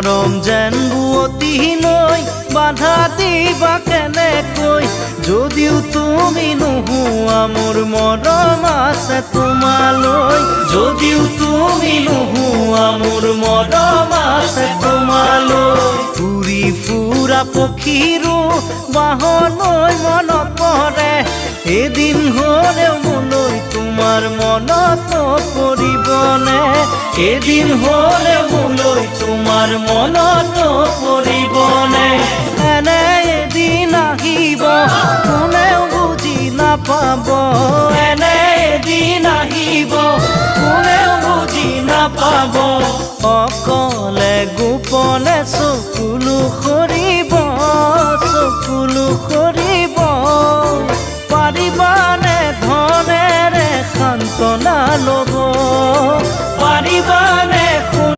মৰম যেন বুৱতী নৈ বাধা দিবা কেনেকৈ যদিও তুমি নোহোৱা মোৰ মৰম আছে তোমালৈ যদিও তুমি নোহোৱা মোৰ মৰম আছে তোমালৈ উৰি ফুৰা পক্ষীৰো বাহলৈ মনত পৰে এদিন হ'লেও মোলৈ তোমাৰ মনত পৰিবনে এদিন হ'লেও মোলৈ তোমাৰ মনত পৰিবনে এনে এদিন আহিব কোনেও বুজি নাপাব এনে এদিন আহিব কোনেও বুজি নাপাব অকলে গোপনে চকুলো